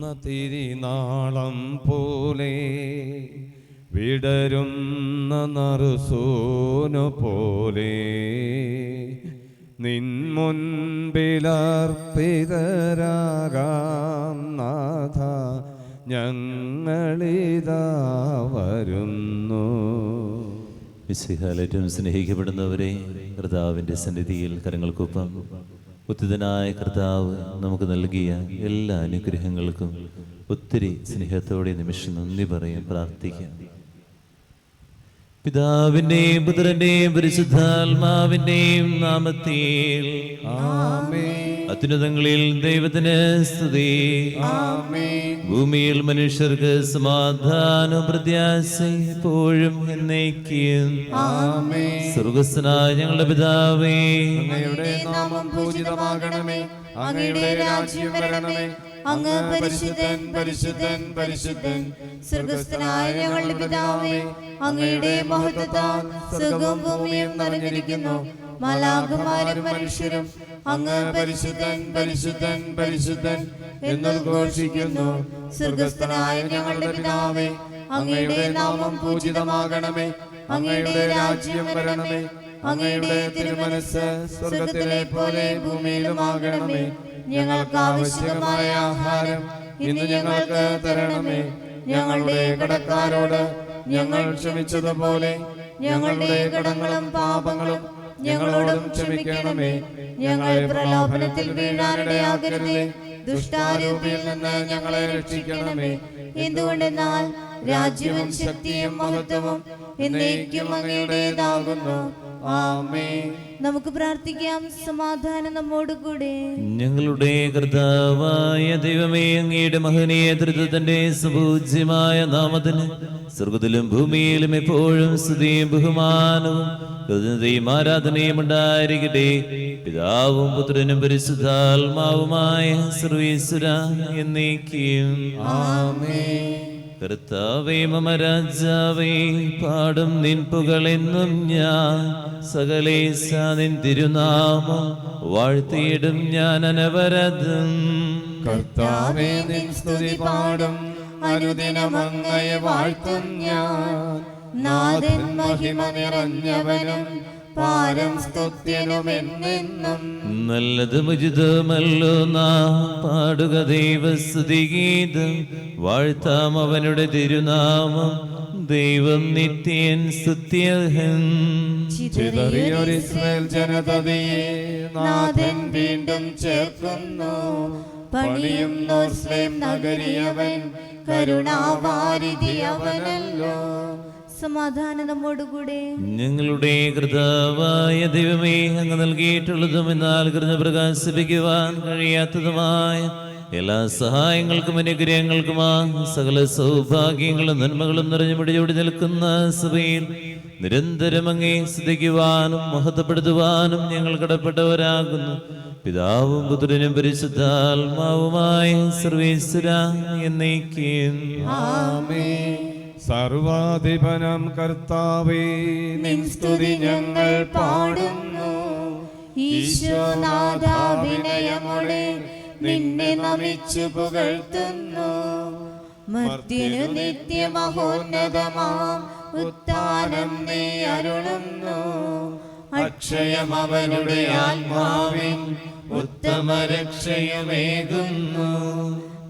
തിരിനാളം പോലെ വിടരുന്ന നറുസൂനു പോലെ നിൻ മുൻപിലർപ്പിതരാകാം നാഥ, ഞങ്ങളിതാ വരുന്നു. മിശിഹായേറ്റവും സ്നേഹിക്കപ്പെടുന്നവരെ, കർത്താവിൻ്റെ സന്നിധിയിൽ കരങ്ങൾക്കൊപ്പം ഉത്തിതനായ കർത്താവ് നമുക്ക് നൽകിയ എല്ലാ അനുഗ്രഹങ്ങൾക്കും ഒത്തിരി സ്നേഹത്തോടെ നിമിഷം നന്ദി പറയാൻ പ്രാർത്ഥിക്കാം. പിതാവിന്റെയും പുത്രന്റെയും പരിശുദ്ധാത്മാവിന്റെയും നാമത്തിൽ അത്യുന്നതങ്ങളിൽ ദൈവത്തിന് സ്തുതി. ഭൂമിയിൽ മനുഷ്യർക്ക് സമാധാനം പ്രത്യാശ എപ്പോഴും എന്നേക്കും. സ്വർഗ്ഗസ്ഥനായ ഞങ്ങളുടെ പിതാവേ, അങ്ങയുടെ നാമം പൂജിതമാകണമേ, അങ്ങയുടെ രാജ്യം വരണമേ, അങ്ങ് പരിശുദ്ധൻ പരിശുദ്ധൻ പരിശുദ്ധൻ. സ്വർഗ്ഗസ്ഥനായ ഞങ്ങളുടെ പിതാവേ, അങ്ങയുടെ മഹത്വത്താൽ സ്വർഗ്ഗവും ഭൂമിയും നിറഞ്ഞിരിക്കുന്നു. മാലാഖമാരും മനുഷ്യരും അങ്ങ് പരിശുദ്ധൻ പരിശുദ്ധൻ പരിശുദ്ധൻ എന്നുദ്ഘോഷിക്കുന്നു. സ്വർഗ്ഗസ്ഥനായ ഞങ്ങളുടെ പിതാവേ, അങ്ങയുടെ നാമം പൂജിതമാകണമേ, അങ്ങയുടെ രാജ്യം വരണമേ, അങ്ങയുടെ തിരുമനസ്സ് സ്വർഗ്ഗത്തിലെ പോലെ ഭൂമിയിലുമാകണമേ. ഞങ്ങൾക്ക് ആവശ്യമായ ആഹാരം ഇന്ന് ഞങ്ങൾക്ക് തരണമേ. ഞങ്ങളുടെ കടക്കാരോട് ഞങ്ങൾ ക്ഷമിച്ചതുപോലെ ഞങ്ങളുടെ കടങ്ങളും പാപങ്ങളും ഞങ്ങളോടും ക്ഷമിക്കണമേ. ഞങ്ങളെ പ്രലോഭനത്തിൽ വീഴാനിടയാകരുതേ, ദുഷ്ടാരൂപിയിൽ നിന്ന് ഞങ്ങളെ രക്ഷിക്കണമേ. എന്തുകൊണ്ടെന്നാൽ രാജ്യവും ശക്തിയും മഹത്വവും എന്നേക്കും അങ്ങയുടേതാകുന്നു. ആമേൻ. നമുക്ക് പ്രാർത്ഥിക്കാം. സമാധാനം നമ്മോടുകൂടെ. ഞങ്ങളുടെ കർത്താവായ ദൈവമേ, അങ്ങയുടെ മഹനീയ തൃത്വത്തിന്റെ സുപൂജ്യമായ നാമത്തിന് സ്വർഗ്ഗത്തിലും ഭൂമിയിലും എപ്പോഴും സ്തുതിയും ബഹുമാനവും കൃതജ്ഞതയും ആരാധനയും ഉണ്ടായിരിക്കട്ടെ. പിതാവും പുത്രനും പരിശുദ്ധാത്മാവുമായ സർവീശ്വരാ എന്നേക്കും. ആമേൻ. കർത്താവേ മമ രാജാവേ, പാടും നിൻ പുകളെന്നും ഞാൻ. സകലേശ നിൻ തിരുനാമം വാഴ്ത്തിയിടും ഞാൻ അനവരതം. കർത്താവേ നിൻ സ്തുതി പാടും, അനുദിനം അങ്ങയെ വാഴ്ത്തും ഞാൻ. നാഥൻ മഹിമ നിറഞ്ഞവനും പാരം സ്തുത്യനുമെന്നെന്നും. നല്ലത് ഉചിതമല്ലോ നാം പാടുക ദൈവസ്തുതിഗീതം. വാഴ്ത്താം അവനുടെ തിരുനാമം, ദൈവം നിത്യൻ സ്തുത്യർഹൻ. ചിതറിയൊരു ഇസ്രായേൽ ജനതയെ നാഥൻ വീണ്ടും ചേർക്കുന്നു. പണിയുന്നോർ സ്ലേം നഗരിയവൻ, കരുണാവാരിധി അവനല്ലോ. സമാധാനം നമ്മോടുകൂടെ. ഞങ്ങളുടെ കർത്താവായ ദൈവമേ, അങ്ങ് നൽകിയിട്ടുള്ളതും എന്നാൽ കൃത പ്രകാശിപ്പിക്കുവാൻ കഴിയാത്തതുമായ എല്ലാ സഹായങ്ങൾക്കും അനുഗ്രഹങ്ങൾക്കുമാ സകല സൗഭാഗ്യങ്ങളും നന്മകളും നിറഞ്ഞു മുടിയോടി നിൽക്കുന്ന സഭയിൽ നിരന്തരം അങ്ങേ സ്തുതിക്കുവാനും മഹത്വപ്പെടുത്തുവാനും ഞങ്ങൾ കടപ്പെട്ടവരാകുന്നു. പിതാവും പുത്രനും പരിശുദ്ധാത്മാവുമായ സർവീശ്വരാ എന്നേക്കും. ആമേൻ. സർവാധിപനം കർത്താവേ, നിൻ സ്തുതി ഞങ്ങൾ പാടുന്നു. ഈശോനാഥ വിനയമോടെ നിന്നെ നമിച്ചു പുകഴ്ത്തുന്നു. മർത്യനു നിത്യമഹോന്നതമാം ഉത്ഥാനം നീ അരുളുന്നു. അക്ഷയം അവരുടെ ആത്മാവിൻ ഉത്തമ രക്ഷയുമേകുന്നു.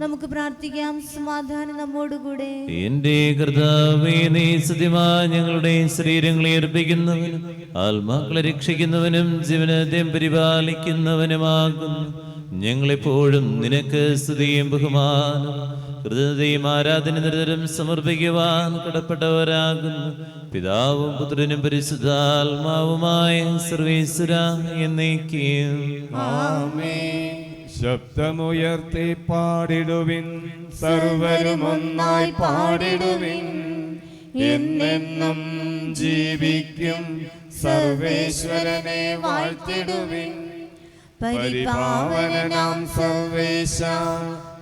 നമുക്ക് പ്രാർത്ഥിക്കാം. സമാധാനം നമ്മോടുകൂടെ. എന്റെ കർത്താവേ, നീ സത്യമായി ഞങ്ങളുടെ ശരീരങ്ങളെ അർപ്പിക്കുന്നവനും ആത്മാക്കളെ രക്ഷിക്കുന്നവനും ജീവനത്തെയും പരിപാലിക്കുന്നവനുമാകുന്നു. ഞങ്ങളെപ്പോഴും നിനക്ക് സ്തുതിയും ബഹുമാനം കൃതജ്ഞതയും ആരാധന നിരന്തരം സമർപ്പിക്കുവാൻ കടപ്പെട്ടവരാകുന്നു. പിതാവും പുത്രനും പരിശുദ്ധാത്മാവുമായ സർവീശ്വരാ എന്നേക്കും. ആമേൻ. ശബ്ദമുയർത്തി പാടിടുവിൻ, സർവരും ഒന്നായി പാടിടുവിൻ. എന്നെന്നും ജീവിക്കും സർവേശ്വരനെ വാഴ്ത്തിടുവിൻ. പരിപാവനനാം സർവേശ,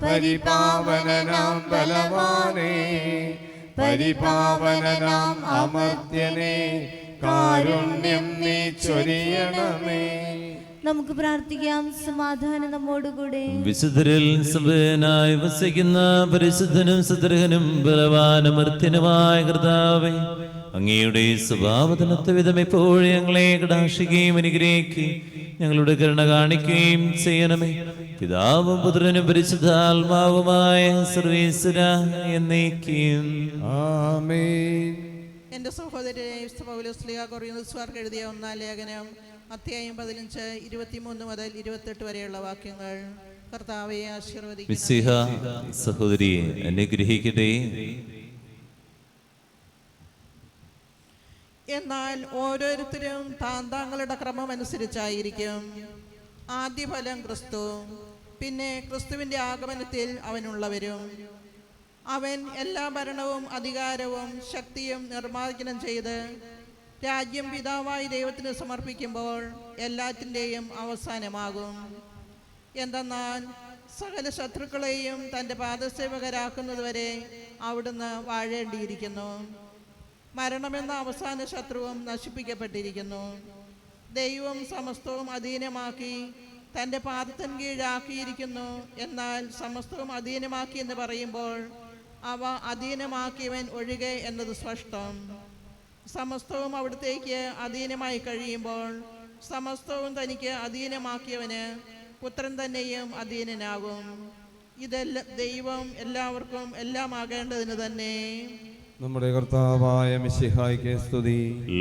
പരിപാവനനാം ബലവാനേ, പരിപാവനനാം അമർത്യനേ, കാരുണ്യം നീ ചൊരിയണമേ. നമുക്ക് പ്രാർത്ഥിക്കാം. സമാധാനം നമ്മോടുകൂടെ. വിശുദ്ധരിൽ സമ്പന്നനായി വസിക്കുന്ന പരിശുദ്ധനും സുദൃഹനും ബലവാനമർത്യനുമായ കർത്താവേ, അങ്ങയുടെ സ്വഭാവത്തിനൊത്ത വിധം എപ്പോഴും ഞങ്ങളെ കടാക്ഷിക്കുകയും അനുഗ്രഹിക്കുകയും ഞങ്ങളുടെ കരുണ കാണിക്കുകയും ചെയ്യണമേ. പിതാവും പുത്രനും പരിശുദ്ധാത്മാവുമായ സർവീശ്വര എന്നേക്കും ആമേൻ. എൻ്റെ സഹോദരനെ പൗലോസ് കൊറിന്തോസ്യർക്ക് എഴുതിയ 1-ാം ലേഖനം അധ്യായം 15 23 മുതൽ 28 വരെയുള്ള വാക്യങ്ങൾ. കർത്താവെ ആശീർവദിക്കണമേ. മിശിഹ സഹോദരിയെ അനുഗ്രഹിക്കട്ടെ. എന്നാൽ ഓരോരുത്തരും താങ്കളുടെ ക്രമം അനുസരിച്ചായിരിക്കും. ആദ്യഫലം ക്രിസ്തു, പിന്നെ ക്രിസ്തുവിൻ്റെ ആഗമനത്തിൽ അവനുള്ളവരും. അവൻ എല്ലാ ഭരണവും അധികാരവും ശക്തിയും നിർമ്മാർജ്ജനം ചെയ്ത് രാജ്യം പിതാവായി ദൈവത്തിന് സമർപ്പിക്കുമ്പോൾ എല്ലാറ്റിൻ്റെയും അവസാനമാകും. എന്തെന്നാൽ സകല ശത്രുക്കളെയും തൻ്റെ പാദസേവകരാക്കുന്നതുവരെ അവിടുന്ന് വാഴേണ്ടിയിരിക്കുന്നു. മരണമെന്ന അവസാന ശത്രുവും നശിപ്പിക്കപ്പെട്ടിരിക്കുന്നു. ദൈവം സമസ്തവും അധീനമാക്കി തൻ്റെ പാദത്തിന് കീഴാക്കിയിരിക്കുന്നു. എന്നാൽ സമസ്തവും അധീനമാക്കി എന്ന് പറയുമ്പോൾ അവ അധീനമാക്കിയവൻ ഒഴികെ എന്നത് സ്പഷ്ടം. സമസ്തവും അവിടത്തേക്ക് അധീനമായി കഴിയുമ്പോൾ സമസ്തവും തനിക്ക് അധീനമാക്കിയവന് പുത്രൻ തന്നെയും അധീനനാകും. ഇതെല്ലാം ദൈവം എല്ലാവർക്കും എല്ലാം ആകേണ്ടതിന് തന്നെ. നമ്മുടെ കർത്താവായ മിശിഹായ്ക്ക് സ്തുതി.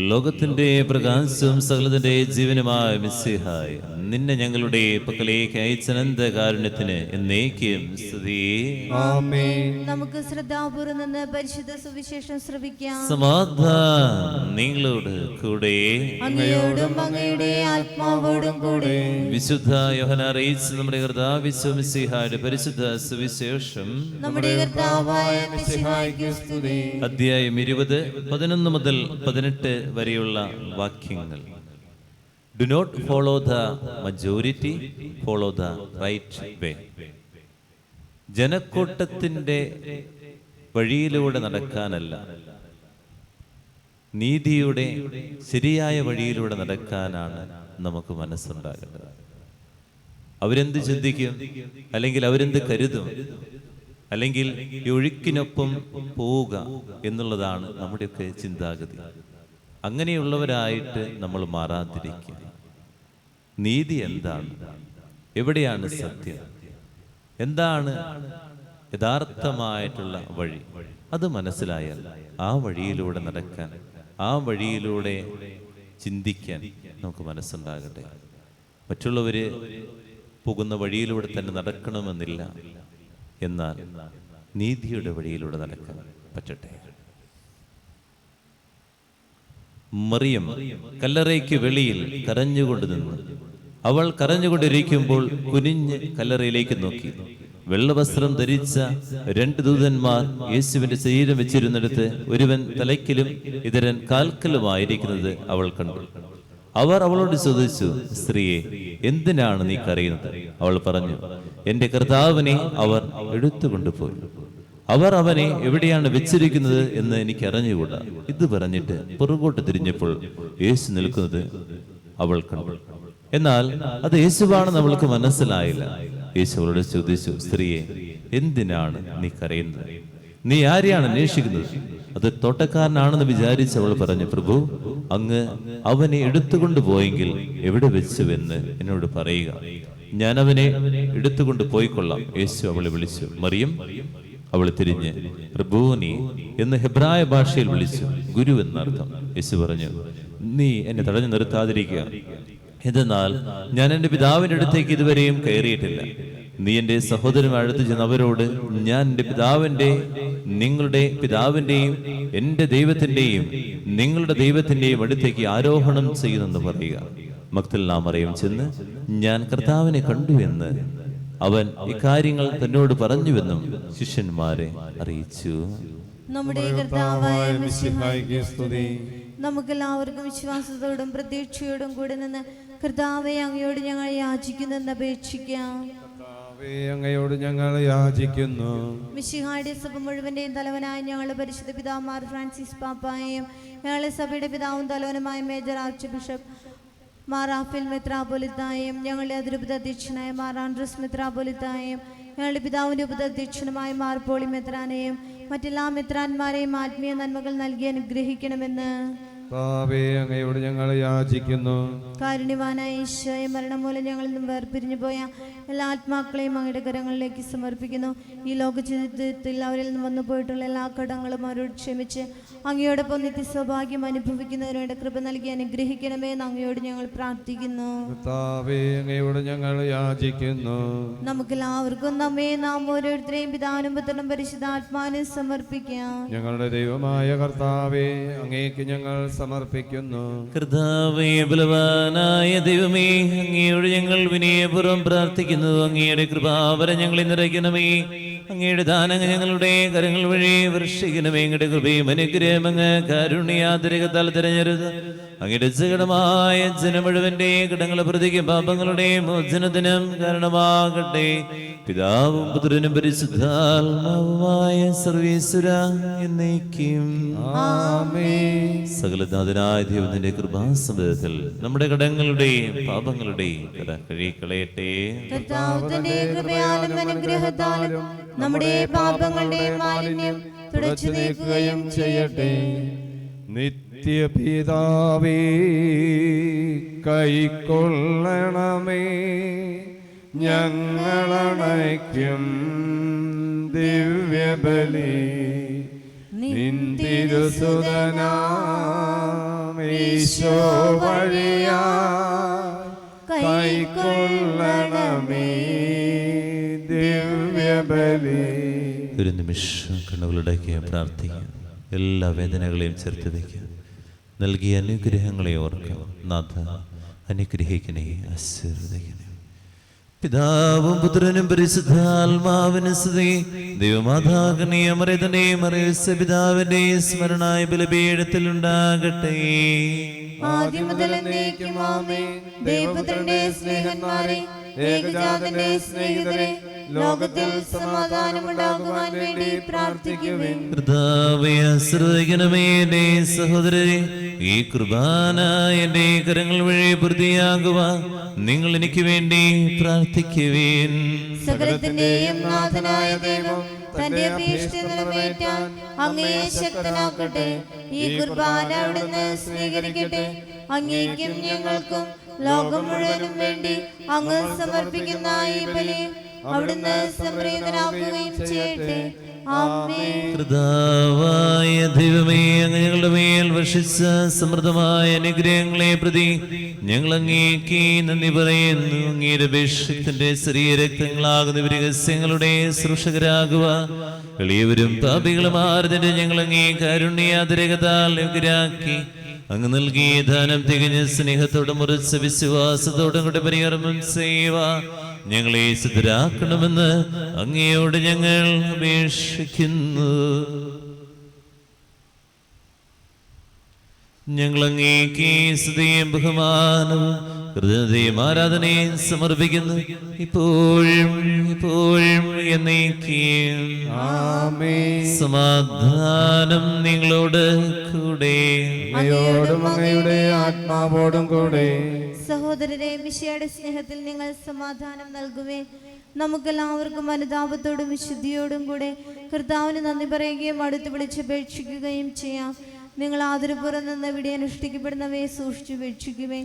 ലോകത്തിന്റെ പ്രകാശവും സകലത്തിന്റെ ജീവനുമായ മിശിഹായ്, നിന്നെ ഞങ്ങളുടെ പക്കലേക്ക് അയച്ച അനന്തകാരുണ്യത്തിന് എന്നേക്കും സ്തുതി. ആമേൻ. നമുക്ക് ശ്രദ്ധാപൂർവ്വം നിന്ന് പരിശുദ്ധ സുവിശേഷം ശ്രവിക്കാം. സമാധാനം നിങ്ങളോട് കൂടെ. അങ്ങയോടും അങ്ങയുടെ ആത്മാവോടും കൂടെ. വിശുദ്ധ യോഹന്നാൻ അറിയിച്ച നമ്മുടെ കർത്താവ് മിശിഹായുടെ പരിശുദ്ധ സുവിശേഷം. നമ്മുടെ കർത്താവായ മിശിഹായ്ക്ക് സ്തുതി. അധ്യായം 20 11 മുതൽ 18 വരെയുള്ള വാക്യങ്ങൾ. Do not follow the majority, follow the right way. ജനക്കൂട്ടത്തിന്റെ വഴിയിലൂടെ നടക്കാനല്ല, നീതിയുടെ ശരിയായ വഴിയിലൂടെ നടക്കാനാണ് നമുക്ക് മനസ്സുണ്ടാകേണ്ടത്. അവരെന്ത് ചിന്തിക്കും, അല്ലെങ്കിൽ അവരെന്ത് കരുതും, അല്ലെങ്കിൽ ഈ ഒഴുക്കിനൊപ്പം പോവുക എന്നുള്ളതാണ് നമ്മുടെയൊക്കെ ചിന്താഗതി. അങ്ങനെയുള്ളവരായിട്ട് നമ്മൾ മാറാതിരിക്കുക. നീതി എന്താണ്? എവിടെയാണ് സത്യം? എന്താണ് യഥാർത്ഥമായിട്ടുള്ള വഴി? അത് മനസ്സിലായാൽ ആ വഴിയിലൂടെ നടക്കാൻ, ആ വഴിയിലൂടെ ചിന്തിക്കാൻ നമുക്ക് മനസ്സുണ്ടാകട്ടെ. മറ്റുള്ളവര് പോകുന്ന വഴിയിലൂടെ തന്നെ നടക്കണമെന്നില്ല, എന്നാൽ നീതിയുടെ വഴിയിലൂടെ നടക്കാൻ പറ്റട്ടെ. മറിയം കല്ലറയ്ക്ക് വെളിയിൽ കരഞ്ഞുകൊണ്ട് നിന്നു. അവൾ കരഞ്ഞുകൊണ്ടിരിക്കുമ്പോൾ കുനിഞ്ഞ് കല്ലറയിലേക്ക് നോക്കി. വെള്ളവസ്ത്രം ധരിച്ച 2 ദൂതന്മാർ യേശുവിന്റെ ശരീരം വെച്ചിരുന്നിടത്ത് ഒരുവൻ തലയ്ക്കലും ഇതരൻ കാൽക്കലുമായിരിക്കുന്നത് അവൾ കണ്ടു. അവർ അവളോട് ചോദിച്ചു, സ്ത്രീയെ, എന്തിനാണ് നീ കരയുന്നത്? അവൾ പറഞ്ഞു, എന്റെ കർത്താവിനെ അവർ എടുത്തുകൊണ്ടുപോയി. അവർ അവനെ എവിടെയാണ് വെച്ചിരിക്കുന്നത് എന്ന് എനിക്ക് അറിഞ്ഞുകൂടാ. ഇത് പറഞ്ഞിട്ട് പുറകോട്ട് തിരിഞ്ഞപ്പോൾ യേശു നിൽക്കുന്നത് അവൾ കണ്ടു. എന്നാൽ അത് യേശുവാണെന്ന് അവൾക്ക് മനസ്സിലായില്ല. യേശു അവളോട് ചോദിച്ചു, സ്ത്രീയെ, എന്തിനാണ് നീ കരയുന്നത്? നീ ആരെയാണ് അന്വേഷിക്കുന്നത്? അത് തോട്ടക്കാരനാണെന്ന് വിചാരിച്ച് അവൾ പറഞ്ഞു, പ്രഭു, അങ്ങ് അവനെ എടുത്തുകൊണ്ട് പോയെങ്കിൽ എവിടെ വെച്ചുവെന്ന് എന്നോട് പറയുക, ഞാൻ അവനെ എടുത്തുകൊണ്ട് പോയിക്കൊള്ളാം. യേശു അവളെ വിളിച്ചു, മറിയം. അവൾ തിരിഞ്ഞ് റബ്ബൂനി എന്ന് ഹെബ്രായ ഭാഷയിൽ വിളിച്ചു, ഗുരു എന്നർത്ഥം. യേശു പറഞ്ഞു, നീ എന്നെ തടഞ്ഞു നിർത്താതിരിക്കുക. എന്നാൽ ഞാൻ എൻ്റെ പിതാവിൻ്റെ അടുത്തേക്ക് ഇതുവരെയും കയറിയിട്ടില്ല. നീ എൻ്റെ സഹോദരൻ അടുത്ത് ചെന്ന് അവരോട്, ഞാൻ എൻ്റെ പിതാവിൻ്റെ, നിങ്ങളുടെ പിതാവിൻ്റെയും എൻ്റെ ദൈവത്തിൻ്റെയും നിങ്ങളുടെ ദൈവത്തിൻ്റെയും അടുത്തേക്ക് ആരോഹണം ചെയ്യുന്നെന്ന് പറയുക. മഗ്ദലന മറിയം ചെന്ന്, ഞാൻ കർത്താവിനെ കണ്ടു എന്ന് അവൻ ഇക്കാര്യങ്ങൾ തന്നോട് പറഞ്ഞുവെന്നും ശിഷ്യന്മാരെ അറിയിച്ചു. നമ്മുടെ കർത്താവായ മിശിഹായ്ക്ക് സ്തുതി. നമുക്കെല്ലാവർക്കും വിശ്വാസത്തോടും പ്രതീക്ഷയോടും കൂടെ നിന്ന് കർത്താവെ അങ്ങയോട് ഞങ്ങൾ യാചിക്കുന്നെന്ന് അപേക്ഷിക്കാം. അങ്ങയോട് ഞങ്ങൾ യാചിക്കുന്നു. മിശിഹായുടെ സഭ മുഴുവന്റെയും തലവനായ ഞങ്ങളുടെ പരിശുദ്ധ പിതാമാർ ഫ്രാൻസിസ് പാപ്പായെയും ഞങ്ങളുടെ സഭയുടെ പിതാവും തലവനുമായ മേജർ ആർച്ച് ബിഷപ്പ് മാറാഫിൽ മെത്രാപൊലിത്തായും ഞങ്ങളുടെ അതിരൂപത അധ്യക്ഷനായ മാറാൻഡ്രസ് മെത്രാപൊലിത്തായും ഞങ്ങളുടെ പിതാവിൻ്റെ ഉപദധ്യക്ഷനുമായ മാർപ്പോളി മെത്രാനെയും മറ്റെല്ലാ മെത്രാന്മാരെയും ആത്മീയ നന്മകൾ നൽകി അനുഗ്രഹിക്കണമെന്ന് കർത്താവേ, അങ്ങയോട് ഞങ്ങൾ യാചിക്കുന്നു. കാരുണ്യവാനായ ഈശോയെ, മരണം മൂലം ഞങ്ങളിൽ നിന്നും വേർപിരിഞ്ഞു പോയ എല്ലാ ആത്മാക്കളെയും അങ്ങയുടെ കരങ്ങളിലേക്ക് സമർപ്പിക്കുന്നു. ഈ ലോക ജീവിതത്തിൽ അവരിൽ നിന്ന് വന്നു പോയിട്ടുള്ള എല്ലാ കടങ്ങളും അവരോട് ക്ഷമിച്ച് അങ്ങയോടൊപ്പം നിത്യ സൗഭാഗ്യം അനുഭവിക്കുന്നതിനോട് കൃപ നൽകി അനുഗ്രഹിക്കണമേ എന്ന് അങ്ങയോട് ഞങ്ങൾ പ്രാർത്ഥിക്കുന്നു. കർത്താവേ, അങ്ങയോട് ഞങ്ങൾ യാചിക്കുന്നു. നമുക്കെല്ലാവർക്കും നമ്മെ നാം ഓരോരുത്തരെയും പിതാവിനും പുത്രനും പരിശുദ്ധാത്മാവിനും സമർപ്പിക്കാം. ഞങ്ങളുടെ ദൈവമായ കർത്താവേ, അങ്ങേക്ക് ഞങ്ങൾ സമർപ്പിക്കുന്നു. കർത്താവേ, ബലവാനായ ദൈവമേ, അങ്ങയോട് ഞങ്ങൾ വിനയപൂർവ്വം പ്രാർത്ഥിക്കുന്നു. അങ്ങയുടെ കൃപാവരം ഞങ്ങളെ നിറയ്ക്കണമേ. അങ്ങയുടെ ദാനങ്ങൾ ഞങ്ങളുടെ കരങ്ങൾ വഴി വർഷിക്കണമേ. അങ്ങയുടെ കൃപയും അനുഗ്രഹം അങ്ങ് കാരുണ്യാതിരകത്താൽ തിരഞ്ഞെടുത്ത് അങ്ങയുടെ ജഗടമായ ജനം മുഴുവന്റെ കടങ്ങളെ പ്രതിക്ക് പാപങ്ങളുടെ മോചനത്തിനും കാരണമാകട്ടെ. പിതാവും പുത്രനും പരിശുദ്ധാത്മാവുമായ സർവീശ്വര എന്നേക്കും ആമേൻ. സകലനാഥനായ ദൈവത്തിന്റെ കൃപാസമൃദ്ധത്തിൽ നമ്മുടെ കടങ്ങളുടെയും പാപങ്ങളുടെയും കട കഴുകിക്കളയട്ടെ. കർത്താവ് തന്റെ കൃപയാലും അനുഗ്രഹത്താലും നമ്മുടെ പാപങ്ങളുടെ മാലിന്യം തുടച്ചു നീക്കുകയും ചെയ്യട്ടെ. നിത്യപിതാവേ, കൈക്കൊള്ളണമേ ഞങ്ങളണയ്ക്കും ദിവ്യബലി. നിന്തിരുസുതനാമീശോ വഴിയാ കൈക്കൊള്ളണമേ ദിവ്യബലി. ഒരു നിമിഷം കണ്ണുകളുടേക്ക് പ്രാർത്ഥിക്കുക. എല്ലാ വേദനകളെയും ചേർത്ത് വയ്ക്കുക. നൽകിയ അനുഗ്രഹങ്ങളെ ഓർക്കുക. നാഥ, അനുഗ്രഹിക്കണേ, ആശീർവദിക്കണേ. പിതാവും പുത്രനും പരിശുദ്ധാത്മാവിനും സ്തുതി. ദൈവമാതാകണേ അമരതന്റെ പിതാവിന്റെ സ്മരണായ ബലിപീഠത്തിൽ ഉണ്ടാകട്ടെ. ആദ്യം മുതൽ എന്നേക്കും ആമേൻ. ദൈവപുത്രന്റെ സ്നേഹന്മാരെ, ഏകജാതന്റെ സ്നേഹിതരെ, ലോകത്തിൽ സമാധാനമുണ്ടാകുവാൻ വേണ്ടി പ്രാർത്ഥിക്കുവിൻ. കർത്താവേ, ആശ്രയിക്കണമേ എന്റെ സഹോദരരെ. ഈ കുർബാന എന്റെ കരങ്ങൾ വഴി പൂർത്തിയാകുവാൻ നിങ്ങൾ എനിക്ക് വേണ്ടി പ്രാർത്ഥിക്കുവിൻ. സകലത്തിന്റെയും നാഥനായ ദൈവം തന്റെ അപേക്ഷ നിറവേറ്റാൻ അങ്ങയെ ശക്തനാക്കട്ടെ. ഈ കുർബാന അവിടുന്ന് സ്വീകരിക്കട്ടെ. അങ്ങേക്കും ഞങ്ങൾക്കും ലോകം മുഴുവനും വേണ്ടി അങ്ങ് സമർപ്പിക്കുന്ന ഈ ബലി അവിടുന്ന് സംപ്രീതനാക്കുകയും ചെയ്യട്ടെ. ആമേൻ. കർത്താവായ ദൈവമേ, അങ്ങ് ഞങ്ങളുടെ മേൽ വർഷിച്ച സമൃദ്ധമായ അനുഗ്രഹങ്ങളെ പ്രതി ഞങ്ങൾ അങ്ങേക്ക് നന്ദി പറയുന്നു. അങ്ങയുടെ അഭിഷേകത്തിന്റെ ശരീരരക്തങ്ങളാകുന്ന രഹസ്യങ്ങളുടെ ശുശ്രൂഷകരാകുക എളിയവരും പാപികളുമാർന്നിട്ട് ഞങ്ങൾ അങ്ങേ കാരുണ്യാതിരകത്താൽ യോഗ്യരാക്കി. അങ്ങ് നൽകിയ ദാനം തികഞ്ഞ സ്നേഹത്തോടും ഉറച്ച വിശ്വാസത്തോടും കൂടെ പരികർമ്മം ചെയ്യുക ഞങ്ങളെ സിദ്ധരാക്കണമെന്ന് അങ്ങയോട് ഞങ്ങൾ അപേക്ഷിക്കുന്നു. ഞങ്ങൾ അങ്ങേക്ക് സ്തുതിയും ബഹുമാനവും ഹൃദയത്തെയും ആരാധനയും സമർപ്പിക്കുന്നു, ഇപ്പോഴും എപ്പോഴും എന്നേക്കും. ആമേൻ. സമാധാനം നിങ്ങളോട് കൂടെ. അങ്ങയോടും അങ്ങയുടെ ആത്മാവോടും കൂടെ. സഹോദരരെ, മിശിഹായുടെ സ്നേഹത്തിൽ നിങ്ങൾ സമാധാനം നൽകുവേ. നമുക്കെല്ലാവർക്കും അനുതാപത്തോടും വിശുദ്ധിയോടും കൂടെ കർത്താവിന് നന്ദി പറയുകയും അടുത്ത് വിളിച്ചപേക്ഷിക്കുകയും ചെയ്യാം. നിങ്ങൾ ആദരപൂർവ്വം നിന്ന് ഇവിടെ അനുഷ്ഠിക്കപ്പെടുന്നവയെ സൂക്ഷിച്ചു വീക്ഷിക്കുവേ.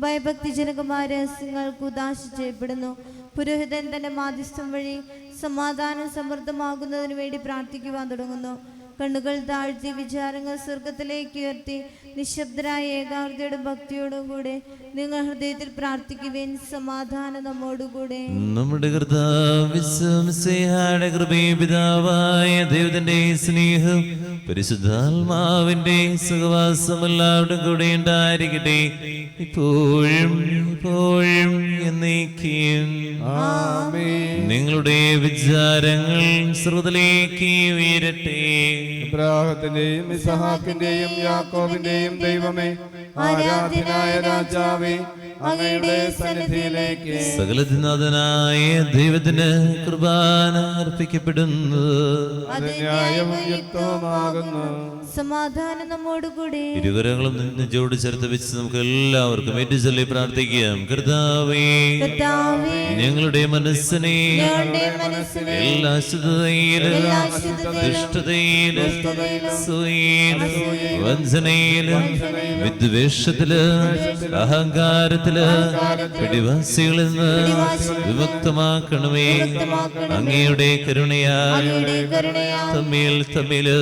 ഭയഭക്തിജനകമായ രഹസ്യങ്ങൾക്ക് ഉദാശ ചെയ്യപ്പെടുന്നു. പുരോഹിതൻ തന്റെ മാധ്യസ്ഥം വഴി സമാധാനം സമൃദ്ധമാകുന്നതിന് വേണ്ടി പ്രാർത്ഥിക്കുവാൻ തുടങ്ങുന്നു. കണ്ണുകൾ താഴ്ത്തി വിചാരങ്ങൾ സ്വർഗത്തിലേക്ക് ഉയർത്തി നിശബ്ദരായ ഏകാഗ്രതയോടും ഭക്തിയോടും കൂടെ നിങ്ങൾ ഹൃദയത്തിൽ പ്രാർത്ഥിക്കുവേൻ. സമാധാനം നമ്മോടുകൂടെ. നമ്മുടെ കർത്താവിന്റെ കൃപയും പിതാവായ ദൈവത്തിന്റെ സ്നേഹം പരിശുദ്ധാത്മാവിന്റെ സഹവാസം എല്ലാവരുടെ കൂടെ ഉണ്ടായിരിക്കട്ടെ, ഇപ്പോഴും എപ്പോഴും എന്നേക്കും. ആമേൻ. നിങ്ങളുടെ വിചാരങ്ങൾ സ്രോതലേക്ക് ഉയരട്ടെ. ഇബ്രാഹത്തിന്റെയും ഇസഹാക്കിന്റെയും യാക്കോബിന്റെയും ദൈവമേ, ആരാധ്യനായ രാജാവേ, അങ്ങയുടെ സന്നിധിയിലേക്ക് സകലനാഥനായ ദൈവത്തിന് കുർബാന അർപ്പിക്കപ്പെടുന്നു. അത് ന്യായവും യുക്തവുമാകുന്നു. സമാധാനം നമ്മോടുകൂടെ. ഇരുകരങ്ങളും നെഞ്ചോട് ചേർത്ത് വെച്ച് നമുക്ക് എല്ലാ എല്ലാവർക്കും ഏറ്റുചൊല്ലി പ്രാർത്ഥിക്കാം. കർത്താവേ, ഞങ്ങളുടെ മനസ്സിനെ എല്ലാ അശുദ്ധതയിലും ദുഷ്ടതയിലും വഞ്ചനയിലും വിദ്വേഷത്തില് അഹങ്കാരത്തില് പിടിവാസികളിൽ നിന്ന് വിമുക്തമാക്കണമേ. അങ്ങയുടെ കരുണയാൽ തമ്മിൽ തമ്മില്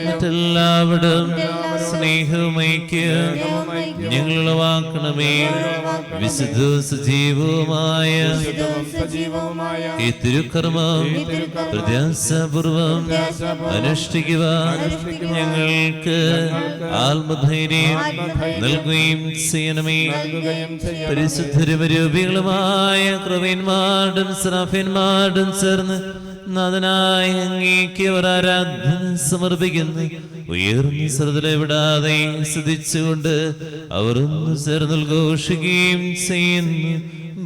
മറ്റെല്ലാവരും സ്നേഹവുമൈക്ക് ഞങ്ങൾ ഉളവാക്കണമേ. വിശുദ്ധ സജീവവുമായ ഈ തിരുക്കർമ്മം പ്രത്യാശാപൂർവം അനുഷ്ഠിക്കുവാൻ ഞങ്ങൾക്ക് ആത്മധൈര്യം നൽകുകയും ചെയ്യണമേ. പരിശുദ്ധരൂപികളുമായ ക്രവന്മാരും സറാഫന്മാരും ചേർന്ന് നാഥനായ അങ്ങേക്ക് അവർ ആരാധന സമർപ്പിക്കുന്നു. ഉയർന്ന ശ്രദ്ധ വിടാതെ സ്തുതിച്ചുകൊണ്ട് അവർ ഒന്ന് ചേർന്ന് ഉദ്ഘോഷിക്കുകയും ചെയ്യുന്നു.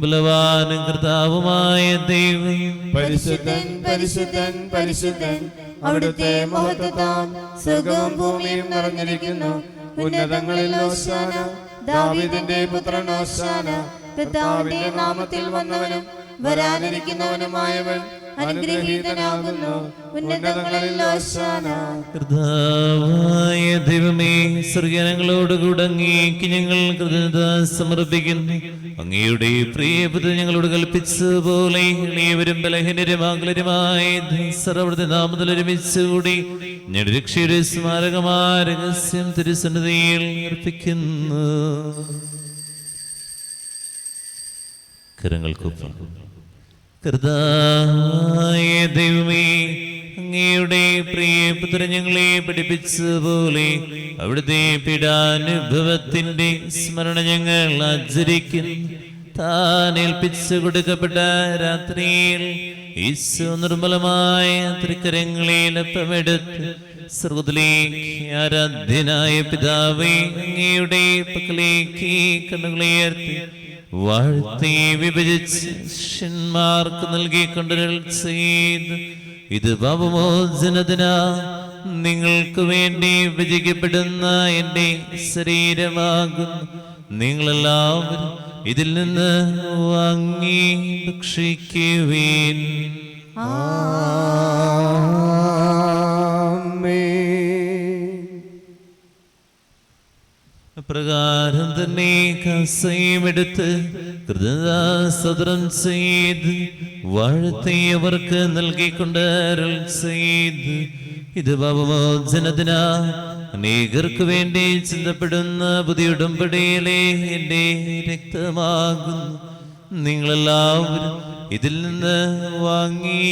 ബലവാനും കർത്താവുമായ ദൈവം, പരിശുദ്ധൻ പരിശുദ്ധൻ പരിശുദ്ധൻ, അവിടുത്തെ മഹത്വത്താൽ സ്വർഗ്ഗവും ഭൂമിയും നിറഞ്ഞിരിക്കുന്നു. ഉന്നതങ്ങളിൽ ഹോശാന, ദാവീദിന്റെ പുത്രൻ ഹോശാന. കർത്താവിന്റെ നാമത്തിൽ വന്നവനും വരാനിരിക്കുന്നവനുമായവൻ അനുഗ്രഹീതനാകുന്നു. ഉന്നതങ്ങളിൽ ഹോശാന. കർത്താവായ ദൈവമേ, സ്വർഗ്ഗങ്ങളോടുകൂടെ അങ്ങേക്ക് ഞങ്ങൾ കൃതജ്ഞത സമർപ്പിക്കുന്നു. അങ്ങയുടെ പ്രിയപുത്രൻ ഞങ്ങളോട് കൽപ്പിച്ചതുപോലെ എളിയവരും ബലഹീനരും ആകുലരുമായ സർവ്വരുടെ നാമത്തിൽ ഒരുമിച്ചുകൂടി ഞങ്ങളുടെ രക്ഷയുടെ സ്മാരകമായ രഹസ്യം തിരുസന്നിധിയിൽ അർപ്പിക്കുന്നു. കരങ്ങൾക്കൊപ്പം. കർത്താവായ ദൈവമേ, അങ്ങയുടെ പ്രിയപുത്രൻ ഞങ്ങളെ പഠിപ്പിച്ചതുപോലെ അവിടുത്തെ പീഡാനുഭവത്തിന്റെ സ്മരണ ഞങ്ങൾ ആചരിക്കുന്നു. താൻ ഏൽപ്പിച്ചു കൊടുക്കപ്പെട്ട രാത്രിയിൽ ഈശോ നിർമ്മലമായ തൃക്കരങ്ങളിൽ അപ്പമെടുത്ത് സ്വർഗ്ഗത്തിലേക്ക് ആരാധ്യനായ പിതാവേ, അങ്ങയുടെ പക്കലേക്ക് കണ്ണുകളുയർത്തി വാഴ്ത്തി വിഭജിച്ച് ശിഷ്യന്മാർക്ക് നൽകിക്കൊണ്ടരുൾ ചെയ്തു. ഇത് പാപമോചനത്തിനാ നിങ്ങൾക്ക് വേണ്ടി വിഭജിക്കപ്പെടുന്ന എൻ്റെ ശരീരമാകുന്നു. നിങ്ങളെല്ലാവരും ഇതിൽ നിന്ന് വാങ്ങി ഭക്ഷിക്കുവീൻ. പ്രകാരം തന്നെ കസയുമെടുത്ത് കൃതജ്ഞതാസ്തോത്രം ചെയ്ത് വാഴ്ത്തിയവർക്ക് നൽകിക്കൊണ്ട് അരുൾ ചെയ്ത്, ഇത് പാപമോചനത്തിനാ അനേകർക്ക് വേണ്ടി ചിന്തപ്പെടുന്ന പുതിയ ഉടമ്പടിയിലെ എൻ്റെ രക്തമാകുന്നു. നിങ്ങളെല്ലാവരും ഇതിൽ നിന്ന് വാങ്ങി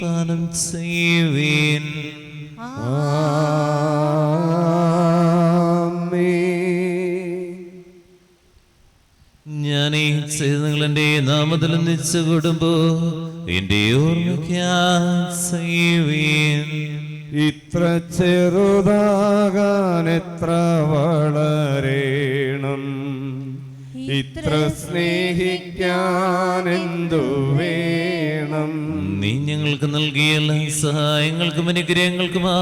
പാനം ചെയ്യുവീൻ. ഞാനീ ചെയ്ത് നിങ്ങൾ എൻ്റെ നാമത്തിൽ ഒന്നിച്ചു കൂടുമ്പോ എൻ്റെ ഓർമ്മയ്ക്കുവീൻ. ഇത്ര ചെറുതാകാൻ എത്ര വളരേണം, ഇത്ര സ്നേഹിക്കാൻ എന്തു വേണം. നീ ഞങ്ങൾക്ക് നൽകിയ എല്ലാ സഹായങ്ങൾക്കും അനുഗ്രഹങ്ങൾക്കുമാ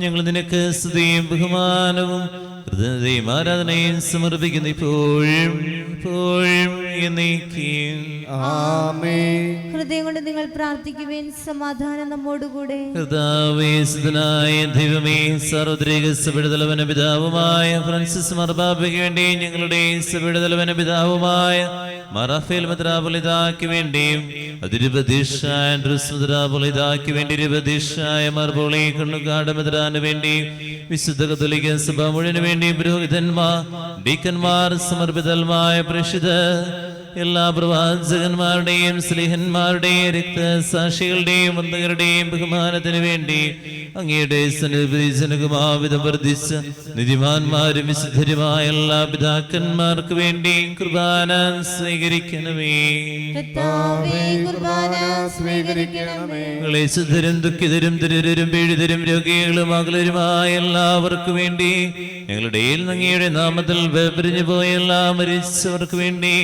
ഞങ്ങൾ നിനക്ക് സ്തുതിയും ബഹുമാനവും കൃതജ്ഞതയും ആരാധനയും സമർപ്പിക്കുന്നു, ഇപ്പോഴും ഇപ്പോഴും എന്നേക്കും. ആമേൻ. ഹൃദയം കൊണ്ട് നിങ്ങൾ പ്രാർത്ഥിക്കുവേൻ. സമാധാനം നമ്മോടുകൂടെ. കർത്താവേ, സുതനായ ദൈവമേ, സാർവത്രിക സഭയുടെ തലവന പിതാവുമായ ഫ്രാൻസിസ് മാർപ്പാപ്പയ്ക്ക് വേണ്ടി ഞങ്ങളുടെ സഭയുടെ തലവന പിതാവുമായ മറാഫേൽ മെത്രാപ്പൊലീത്തായ്ക്ക് വേണ്ടിയും അതിരുപതീഷായ ആൻഡ്രൂസ് മെത്രാപ്പൊലീത്തായ്ക്ക് വേണ്ടി ഇരുപതീഷായ മാർപോളി കണ്ണുകാട് മെത്രാന് വേണ്ടി വിശുദ്ധ കത്തോലിക്ക സഭ മുഴുവന് വേണ്ടി പുരോഹിതന്മാർ, ഡീക്കന്മാർ, സമർപ്പിതന്മായ പ്രേക്ഷിതർ, എല്ലാ പ്രവാചകന്മാരുടെയും സ്ലീഹന്മാരുടെയും രക്തസാക്ഷികളുടെയും വന്ദകരുടെയും ബഹുമാനത്തിന് വേണ്ടി അങ്ങയുടെ സന്നിധിജനകുമാവിധം വർദ്ധിച്ച നിധിമാന്മാരും വിശുദ്ധരുമായ എല്ലാ പിതാക്കന്മാർക്ക് വേണ്ടി കുർബാന സ്വീകരിക്കണമേ. ക്ലേശിതരും ദുഃഖിതരും ദരിദ്രരും പീഡിതരും രോഗികളും അകലരുമായ എല്ലാവർക്കും വേണ്ടി ഞങ്ങളുടെ അങ്ങയുടെ നാമത്തിൽ വേർപിരിഞ്ഞു പോയ എല്ലാ മരിച്ചവർക്ക് വേണ്ടി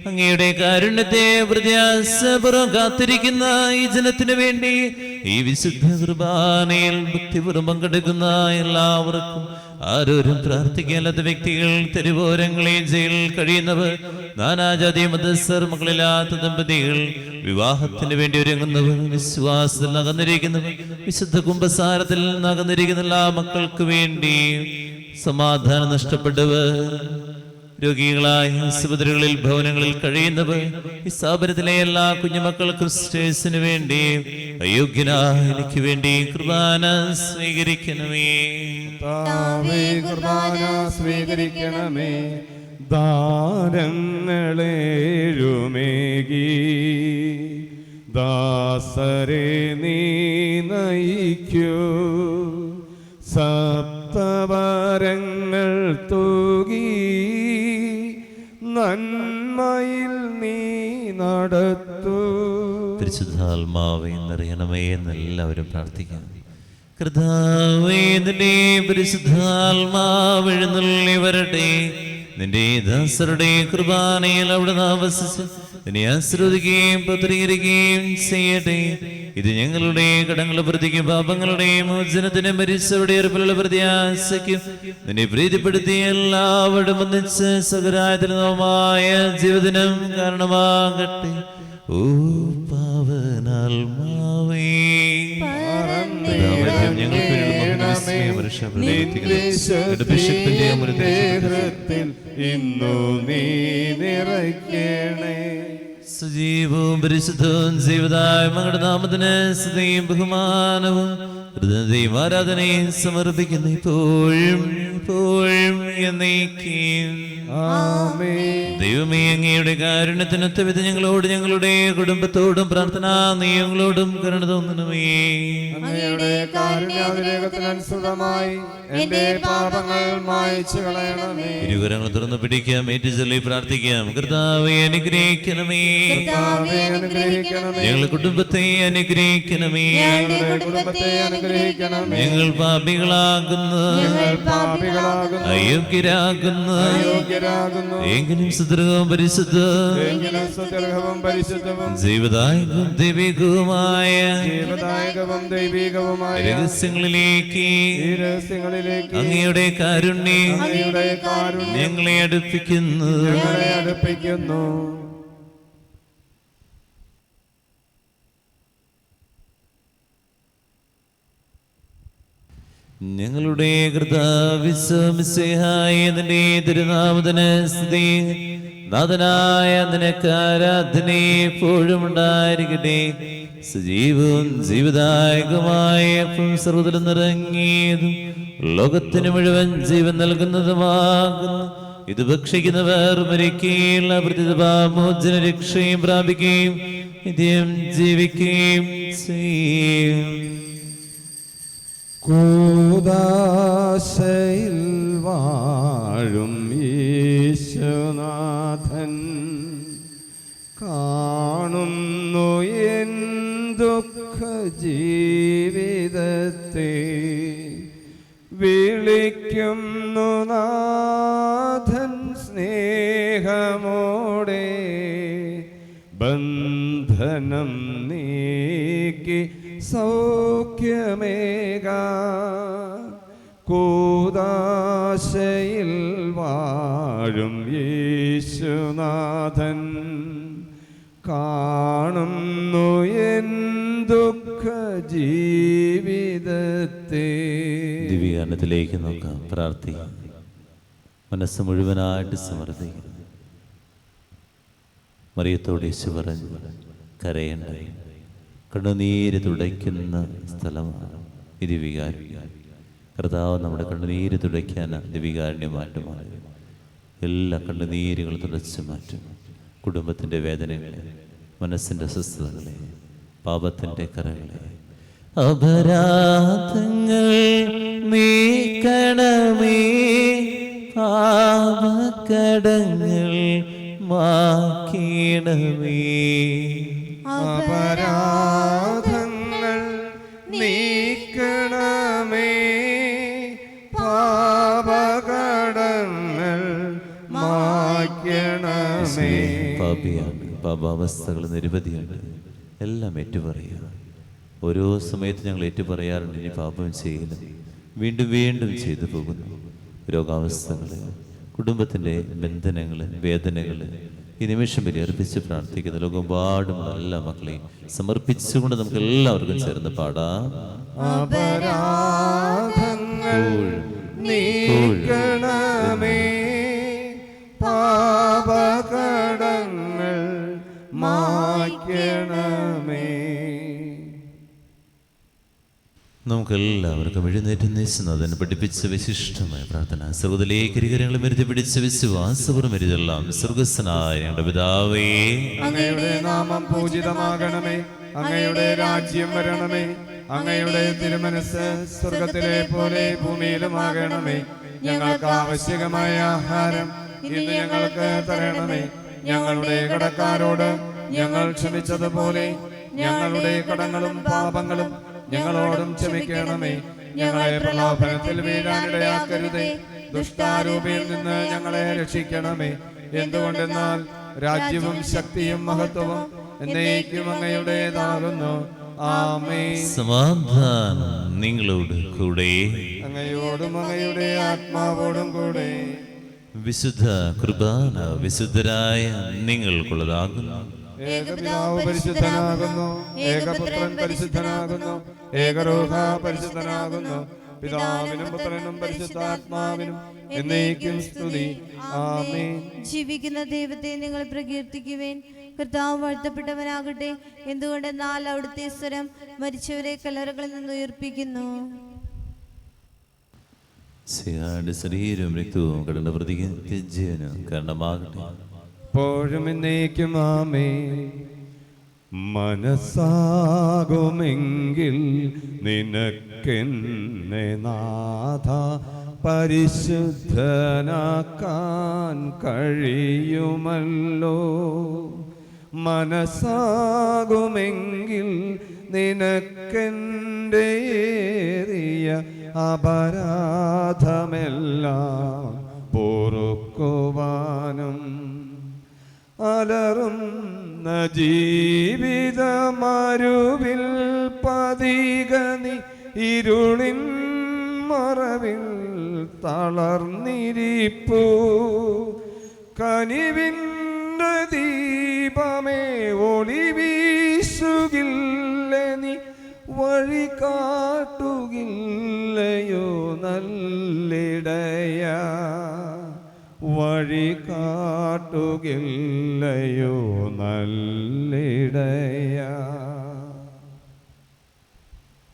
അങ്ങയുടെ കാരുണ്യത്തെ പ്രത്യാശപൂർവ്വം കാത്തിരിക്കുന്ന ഈ ജനത്തിനു വേണ്ടി ഈ വിശുദ്ധ കുർബാനയിൽ ഭക്തിപൂർവ്വം പങ്കെടുക്കുന്ന എല്ലാവർക്കും ആരോരും പ്രാർത്ഥിക്കാത്ത വ്യക്തികൾ, തെരുവോരങ്ങളിൽ ജയിലിൽ കഴിയുന്നവർ, നാനാജാതി മതസ്ഥർ, മക്കളില്ലാത്ത ദമ്പതികൾ, വിവാഹത്തിന് വേണ്ടി ഒരുങ്ങുന്നവർ, വിശ്വാസത്തിൽ നകന്നിരിക്കുന്നവർ, വിശുദ്ധ കുംഭസാരത്തിൽ നകന്നിരിക്കുന്ന എല്ലാ മക്കൾക്ക് വേണ്ടി, സമാധാനം നഷ്ടപ്പെട്ടവർ, രോഗികളായ ആശുപത്രികളിൽ ഭവനങ്ങളിൽ കഴിയുന്നവർ, ഈ സ്ഥാപനത്തിലെ എല്ലാ കുഞ്ഞുമക്കൾക്കും സിസ്റ്റേഴ്സിന് വേണ്ടി, അയോഗ്യനായ എനിക്ക് വേണ്ടി കുർബാന സ്വീകരിക്കണമേ. കർത്താവേ, കുർബാന സ്വീകരിക്കണമേ. ദാനങ്ങളേഴുമേകി ദാസരെ നീ നയിക്കൂ. സപ്തവരങ്ങൾ തൂകി നന്മയിൽ നീ നടത്തൂ. പരിശുദ്ധാത്മാവേ നിറയണമേ എന്ന് എല്ലാവരും പ്രാർത്ഥിക്കാം. കർത്താവേ, നിന്റെ പരിശുദ്ധാത്മാവ് എഴുന്നള്ളി വരട്ടെ. നിന്റെ ദാസരുടെ കുർബാനയിൽ അവിടെ ആവസിച്ച് നിന്നെ ആശ്രദിക്കുകയും പത്രീകരിക്കുകയും ചെയ്യട്ടെ. ഇത് ഞങ്ങളുടെ കടങ്ങളുടെ പ്രതിക്കും പാപങ്ങളുടെ മോചനത്തിന് മരിച്ചവരുടെ ഉറപ്പിലുള്ള പ്രത്യാശയ്ക്കും നിന്നെ പ്രീതിപ്പെടുത്തി എല്ലാവരും ഒന്നിച്ച് സകരായതമായ ജീവിതനം കാരണമാകട്ടെ. ഓ പാവനാത്മാവേ, ഇന്നു നീ നിറയ്ക്കണേ. സജീവവും പരിശുദ്ധവും ജീവിതായ മകളുടെ നാമത്തിന് സ്തുതിയും ബഹുമാനവും ഹൃദയത്തെയും ആരാധനയും സമർപ്പിക്കുന്നു, ഇപ്പോഴും എപ്പോഴും എന്നേക്കും. ദൈവമേ, അങ്ങയുടെ കാരുണ്യത്തിനൊത്ത വിധം ഞങ്ങളോട് ഞങ്ങളുടെ കുടുംബത്തോടും പ്രാർത്ഥനാ നിയമങ്ങളോടും കരുണ തോന്നണമേ. അങ്ങയുടെ കാരുണ്യാതിരേകത്തിനനുസൃതമായി എന്റെ പാപങ്ങൾ മായ്ച്ചു കളയണമേ. ഇരുകരങ്ങൾ തുറന്നു പിടിക്കാം, ഏറ്റുചൊല്ലി പ്രാർത്ഥിക്കാം. കർത്താവേ അനുഗ്രഹിക്കണമേ, ഞങ്ങളുടെ കുടുംബത്തെ അനുഗ്രഹിക്കണമേ. ഞങ്ങൾ പാപികളാകുന്നു, അയോഗ്യരാകുന്നു, എങ്കിലും സുദൃഢവും പരിശുദ്ധവും ജീവദായകവും ദൈവികവുമായ രഹസ്യങ്ങളിലേക്ക് അങ്ങയുടെ കാരുണ്യം ഞങ്ങളെ അടുപ്പിക്കുന്നു. ഞങ്ങളുടെ കർത്താവിശ്വമിശിഹായ നിന്റെ തിരുനാമത്തിന് സ്തുതി. നാഥനായ നിനക്ക് ആരാധന എപ്പോഴും ഉണ്ടായിരിക്കട്ടെ. സജീവവും ജീവദായകമായ സർവ്വതിലും നിറങ്ങിയതും ലോകത്തിന് മുഴുവൻ ജീവൻ നൽകുന്നതുമാകുന്നു. ഇത് ഭക്ഷിക്കുന്നവർ മരിക്കുകയില്ല, പ്രതിപാമോചന രക്ഷയും പ്രാപിക്കുകയും നിത്യം ജീവിക്കുകയും ചെയ്യും. കൂദാശയിൽ വാഴും യേശുനാഥൻ കാണുന്നു എൻ ദുഃഖ ജീവിതത്തെ. വിളിക്കുന്നു നാഥൻ സ്നേഹമോടെ, ബന്ധനം നീക്കി സൗഖ്യമേകാൻ. കൂദാശയിൽ വാഴും യേശുനാഥൻ കാണുന്നു എൻ ദുഃഖ ജീവിതത്തെ. ദിവ്യഗാനത്തിലേക്ക് നോക്കാം, പ്രാർത്ഥിക്കാം. മനസ്സ് മുഴുവനായിട്ട് സമർപ്പിക്കും. മറിയത്തോട് യേശു പറഞ്ഞു, കരയണ്ട. കണ്ണുനീര് തുടയ്ക്കുന്ന സ്ഥലമാണ് ഈ ദിവ്യകാരുണ്യം. കർത്താവ് നമ്മുടെ കണ്ണുനീര് തുടയ്ക്കാൻ ദിവ്യകാരുണ്യം മാറ്റുമാണ്. എല്ലാ കണ്ണുനീരുകളും തുടച്ചു മാറ്റും. കുടുംബത്തിൻ്റെ വേദനകളെ, മനസ്സിൻ്റെ അസ്വസ്ഥതകളെ, പാപത്തിൻ്റെ കറകളെ, അപരാധങ്ങൾ നീക്കണമേ, പാപക്കടങ്ങൾ മാക്കണമേ. അപരാധങ്ങൾ നീക്കണമേ, പാപകടങ്ങൾ മായ്ക്കണമേ. പാപിയാണ്, പാപാവസ്ഥകൾ നിരവധിയുണ്ട്. എല്ലാം ഏറ്റുപറയുക. ഓരോ സമയത്ത് ഞങ്ങൾ ഏറ്റുപറയാറുണ്ട്, ഇനി പാപം ചെയ്യില്ല, വീണ്ടും വീണ്ടും ചെയ്തു പോകുന്നു. രോഗാവസ്ഥകള്, കുടുംബത്തിൻ്റെ ബന്ധനങ്ങള്, വേദനകള് ഈ നിമിഷം വരെ അർപ്പിച്ച് പ്രാർത്ഥിക്കുന്ന ലോകമെമ്പാടുമുള്ള എല്ലാ മക്കളെയും സമർപ്പിച്ചുകൊണ്ട് നമുക്ക് എല്ലാവർക്കും ചേർന്ന് പാടാം. അപരാധങ്ങൾ നീക്കണമേ, പാപകടങ്ങൾ മായ്ക്കണമേ. നമുക്കെല്ലാവർക്കും എഴുന്നേറ്റ് നിശ്ചിതനെ പഠിപ്പിച്ച വിശിഷ്ടമായ പ്രാർത്ഥന സ്വർഗ്ഗത്തിലേക്ക് ഇരുകരങ്ങളും എരുതി പിടിച്ച വിശ്വാസപൂർവ്വം എരുതെല്ലാം. സ്വർഗ്ഗസ്ഥനായ ഞങ്ങളുടെ പിതാവേ, അങ്ങയുടെ നാമം പൂജിതമാകണമേ, അങ്ങയുടെ രാജ്യം വരണമേ, അങ്ങയുടെ തിരുമനസ് സ്വർഗത്തിലെ പോലെ ഭൂമിയിലുമാകണമേ. ഞങ്ങൾക്ക് ആവശ്യകമായ ആഹാരം ഇന്ന് ഞങ്ങൾക്ക് തരണമേ. ഞങ്ങളുടെ കടക്കാരോട് ഞങ്ങൾ ക്ഷമിച്ചതുപോലെ ഞങ്ങളുടെ കടങ്ങളും പാപങ്ങളും ഞങ്ങളോടും ക്ഷമിക്കണമേ. ഞങ്ങളെ പ്രലോഭനത്തിൽ വീഴാനിടയാക്കരുതേ, ദുഷ്ടാരൂപിയിൽ നിന്ന് ഞങ്ങളെ രക്ഷിക്കണമേ. എന്തുകൊണ്ടെന്നാൽ രാജ്യവും ശക്തിയും മഹത്വവും എന്നേക്കും അങ്ങയുടേതാകുന്നു. ആമേൻ. സമാധാനം നിങ്ങളോട് കൂടെ. അങ്ങയോടും അങ്ങയുടെ ആത്മാവോടും കൂടെ. വിശുദ്ധ കുർബാന വിശുദ്ധരായ നിങ്ങൾക്കുള്ളതാകുന്നു. ഏകപിതാവ് പരിശുദ്ധനാകുന്നു, ഏകപുത്രൻ പരിശുദ്ധനാകുന്നു, ഏകരൂഹ പരിശുദ്ധനാകുന്നു. പിതാവിനും പുത്രനും പരിശുദ്ധാത്മാവിനും എന്നേക്കും സ്തുതി. ആമേൻ. ജീവിക്കുന്ന ദൈവത്തെ നിങ്ങൾ പ്രകീർത്തിക്കുവേൻ. കർത്താവ് വാഴ്ത്തപ്പെട്ടവനാകട്ടെ. എന്തുകൊണ്ടെന്നാൽ അവിടുത്തെ സ്വരം മരിച്ചവരെ കല്ലറകളിൽ നിന്ന് ഉയർപ്പിക്കുന്നു. ശരീരവും രക്തവും കടന്ന പ്രതിജ്ഞന് കാരണമാകട്ടെ. എപ്പോഴും എന്നേക്കും ആമേൻ. മനസ്സാകുമെങ്കിൽ നിനക്കെന്നെ നാഥ പരിശുദ്ധനാക്കാൻ കഴിയുമല്ലോ. മനസ്സാകുമെങ്കിൽ നിനക്കെൻ്റെ ഏറിയ അപരാധമെല്ലാം പൊറുക്കുവാനും അലറുന്ന ജീവിതമരുവിൽ പതികനി ഇരുളിൻ മറവിൽ തളർന്നിരിപ്പൂ. കനിവിൻ്റെ ദീപമേ ഒളിവീശുകില്ല നീ, വഴി കാട്ടുകില്ലയോ നല്ലിടയ, വഴി കാട്ടുകില്ലയോ നല്ലിടയ.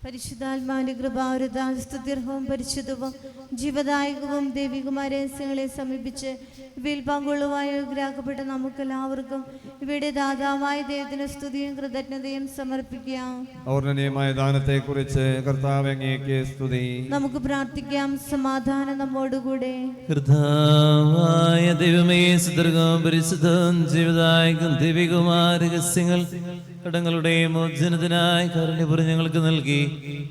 പരിശുദ്ധാത്മാവിന്റെ കൃപാവരത്താൽ സ്തുത്യർഹവും പരിശുദ്ധവും ജീവദായകവും ദൈവികമായ രഹസ്യങ്ങളെ സമീപിച്ച് ഇവയിൽ പങ്കുള്ളുവാൻ യോഗ്യരാക്കപ്പെട്ട നമുക്കെല്ലാവർക്കും ഇവയുടെ ദാതാവായ ദൈവത്തിന് സ്തുതിയും കൃതജ്ഞതയും സമർപ്പിക്കാം. ഔർണനീയമായ ദാനത്തെക്കുറിച്ച് കർത്താവേ അങ്ങേക്ക് സ്തുതി. നമുക്ക് പ്രാർത്ഥിക്കാം. സമാധാനം നമ്മോടുകൂടെ. കർത്താവായ ദൈവമേ, സുദീർഘവും പരിശുദ്ധവും ജീവദായകവും ദൈവികവുമായ രഹസ്യങ്ങൾ കടങ്ങളുടെ മോചനത്തിനായി കാരുണ്യപൂർവ്വം ഞങ്ങൾക്ക് നൽകി.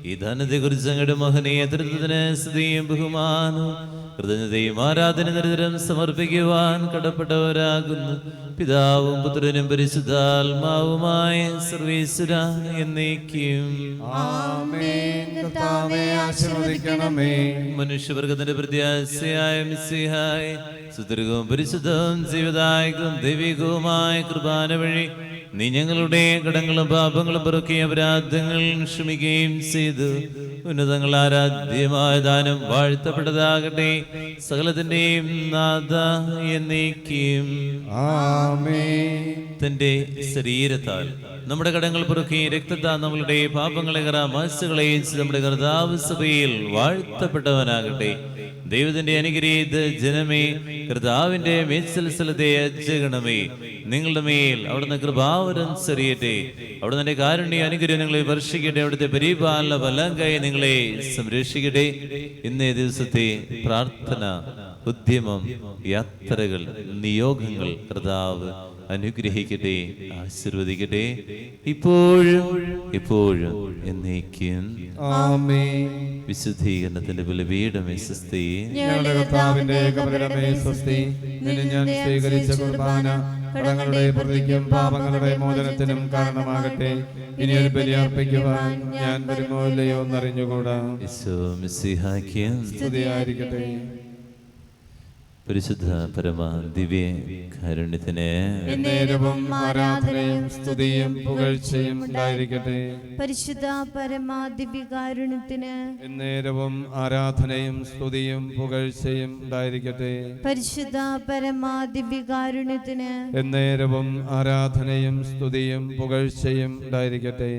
ഈ ദാനത്തെക്കുറിച്ച് അങ്ങയുടെ മഹനീയ തൃത്വത്തിന് സ്തുതിയും ബഹുമാനവും കൃതജ്ഞതയും ആരാധന നിരന്തരം സമർപ്പിക്കുവാൻ കടപ്പെട്ടവരാകുന്നു. പിതാവും പുത്രനും പരിശുദ്ധാത്മാവുമായ സർവീശ്വര എന്നേക്കും ആമേൻ. കർത്താവേ ആശീർവദിക്കണമേ. മനുഷ്യവർഗത്തിന്റെ പ്രത്യാശയായ മിശിഹായ സുദീർഘവും പരിശുദ്ധവും ജീവദായകവും ദൈവികവുമായ കുർബാന വഴി നീ ഞങ്ങളുടെ കടങ്ങളും പാപങ്ങളും പൊറുക്കിയ അപരാധങ്ങൾ ക്ഷമിക്കുകയും ചെയ്തു. ഉന്നതങ്ങൾ ആരാധ്യമായ ദാനം വാഴ്ത്തപ്പെട്ടതാകട്ടെ. സകലത്തിന്റെയും നാഥ എന്നേക്കും ആമേൻ. തന്റെ ശരീരത്താൽ നമ്മുടെ കടങ്ങൾ പൊറുക്കി രക്തത്താൽ നമ്മളുടെ പാപങ്ങളെ മാസുകളെയും നമ്മുടെ കർത്താവ് സഭയിൽ വാഴ്ത്തപ്പെട്ടവനാകട്ടെ. ദൈവത്തിന്റെ അനുഗ്രഹീത ജനമേ, കർത്താവിന്റെ മേത്സലസലത്തെ അജഗണമേ, നിങ്ങളുടെ മേൽ അവിടുന്ന് കൃപാവരം ചെറിയട്ടെ. അവിടുന്ന് കാരുണ്യ അനുഗ്രഹം നിങ്ങളെ വർഷിക്കട്ടെ. അവിടുത്തെ പരിപാലന വലങ്കൈ നിങ്ങളെ സംരക്ഷിക്കട്ടെ. ഇന്നേ ദിവസത്തെ പ്രാർത്ഥന, ഉദ്യമം, യാത്രകൾ, നിയോഗങ്ങൾ കർത്താവ് അനുഗ്രഹിക്കട്ടെ, ആശീർവദിക്കട്ടെ, ഇപ്പോഴും എപ്പോഴും എന്നേക്കും ആമേൻ. വിശുദ്ധീകരണത്തിന്റെ ബലിപീഠമേ സ്വസ്തി. ഞങ്ങളുടെ കർത്താവിന്റെ കബരിടമേ സ്വസ്തി. നിന്നെ ഞാൻ സ്വീകരിച്ച കുർബാന കടങ്ങളുടെ പ്രതിക്കും പാപങ്ങളുടെ മോചനത്തിനും കാരണമാകട്ടെ. ഇനി ഒരു ബലി അർപ്പിക്കുവാൻ ഞാൻ വരുമോ ഇല്ലയോ എന്നറിഞ്ഞുകൂടാ. ഈശോ മിശിഹായ്ക്ക് സ്തുതിയായിരിക്കട്ടെ. പരിശുദ്ധ പരമ ദിവ്യ കാരുണ്യത്തിന് എന്നേരവും ആരാധനയും സ്തുതിയും പുകഴ്ചയും ഉണ്ടായിരിക്കട്ടെ. പരിശുദ്ധ പരമ ദിവ്യകാരുണ്യത്തിന് എന്നേരവും ആരാധനയും സ്തുതിയും പുകഴ്ചയും ഉണ്ടായിരിക്കട്ടെ. പരിശുദ്ധ പരമ ദിവ്യകാരുണ്യത്തിന് എന്നേരവും ആരാധനയും സ്തുതിയും പുകഴ്ചയും ഉണ്ടായിരിക്കട്ടെ.